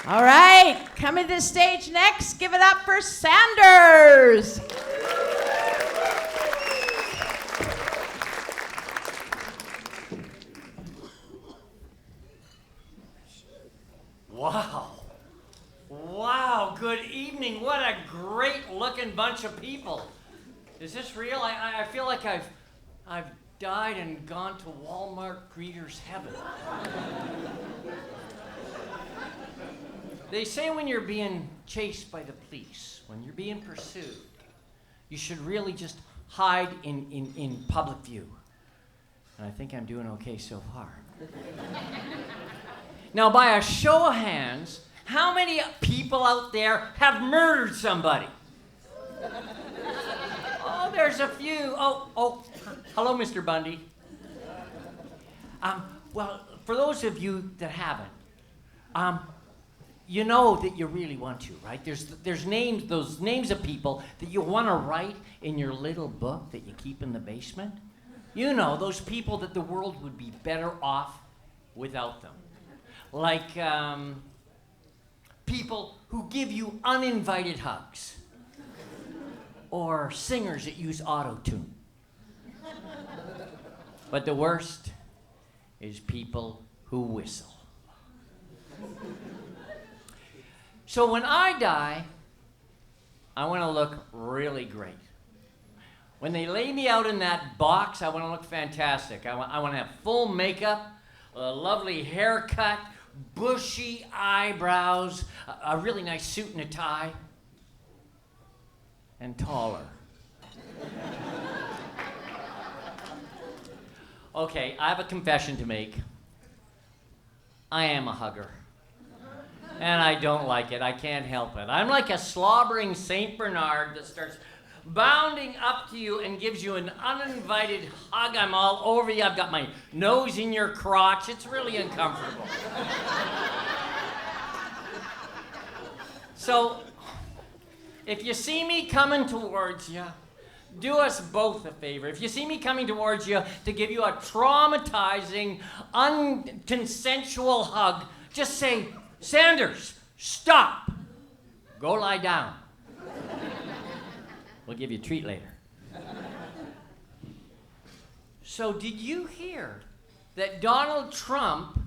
All right, coming to the stage next, give it up for Sanders. Wow, good evening. What a great looking bunch of people. Is this real? I feel like I've died and gone to Walmart greeters heaven. They say when you're being chased by the police, when you're being pursued, you should really just hide in public view. And I think I'm doing okay so far. Now, by a show of hands, how many people out there have murdered somebody? Oh, there's a few. Oh, hello, Mr. Bundy. Well, for those of you that haven't, you know that you really want to, right? There's names, those names of people that you want to write in your little book that you keep in the basement. You know, those people that the world would be better off without them. Like people who give you uninvited hugs. Or singers that use auto-tune. But the worst is people who whistle. So when I die, I want to look really great. When they lay me out in that box, I want to look fantastic. I want to have full makeup, a lovely haircut, bushy eyebrows, a really nice suit and a tie, and taller. Okay, I have a confession to make. I am a hugger. And I don't like it. I can't help it. I'm like a slobbering St. Bernard that starts bounding up to you and gives you an uninvited hug. I'm all over you. I've got my nose in your crotch. It's really uncomfortable. So, if you see me coming towards you, do us both a favor. If you see me coming towards you to give you a traumatizing, unconsensual hug, just say, Sanders, stop. Go lie down. We'll give you a treat later. So did you hear that Donald Trump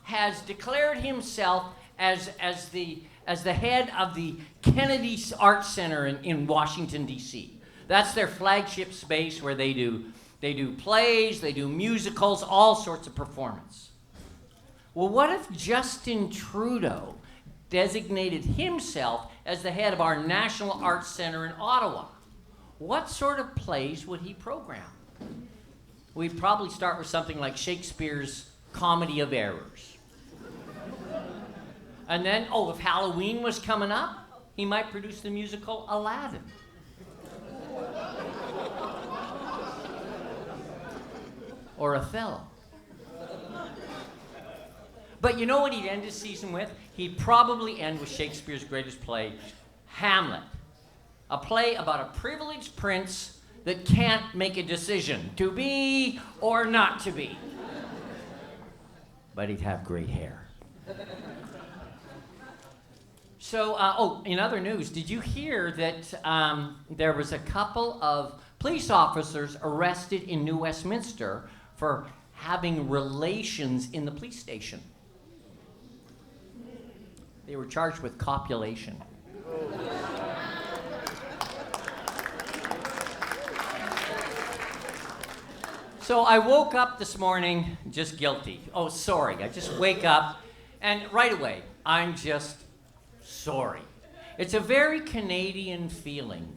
has declared himself as the head of the Kennedy Arts Center in Washington, D.C. That's their flagship space where they do plays, they do musicals, all sorts of performance. Well, what if Justin Trudeau designated himself as the head of our National Arts Center in Ottawa? What sort of plays would he program? We'd probably start with something like Shakespeare's Comedy of Errors. And then, if Halloween was coming up, he might produce the musical Aladdin. Or Othello. But you know what he'd end his season with? He'd probably end with Shakespeare's greatest play, Hamlet. A play about a privileged prince that can't make a decision, to be or not to be. But he'd have great hair. So, in other news, did you hear that there was a couple of police officers arrested in New Westminster for having relations in the police station? They were charged with copulation. So I woke up this morning just guilty. Oh, sorry. I just wake up and right away, I'm just sorry. It's a very Canadian feeling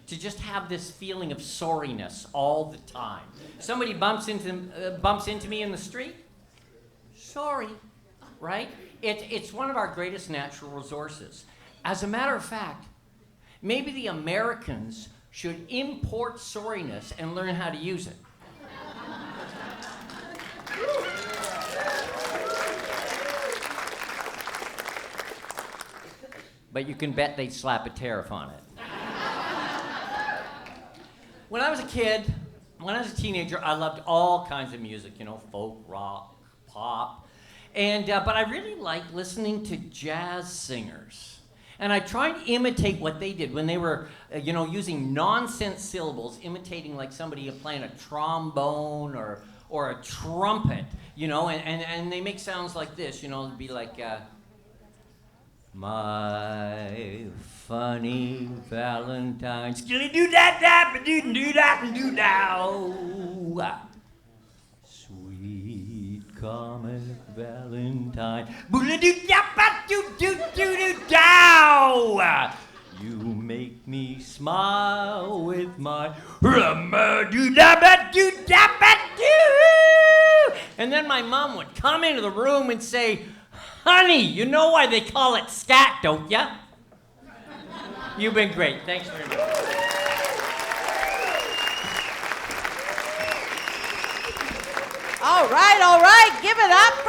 to just have this feeling of sorriness all the time. Somebody bumps into me in the street. Sorry, right? It's one of our greatest natural resources. As a matter of fact, maybe the Americans should import sorriness and learn how to use it. But you can bet they'd slap a tariff on it. When I was a kid, when I was a teenager, I loved all kinds of music, folk, rock, pop. And but I really like listening to jazz singers. And I tried to imitate what they did when they were, using nonsense syllables, imitating like somebody playing a trombone or a trumpet, and they make sounds like this, it'd be like, my funny Valentine, skilly doo da da ba doo doo da doo da. Sweet comic Valentine, boo doo da ba doo doo doo doo dow. You make me smile with my doo da ba doo da ba doo. And then my mom would come into the room and say, honey, you know why they call it scat, don't ya? You've been great. Thanks very much. All right. Give it up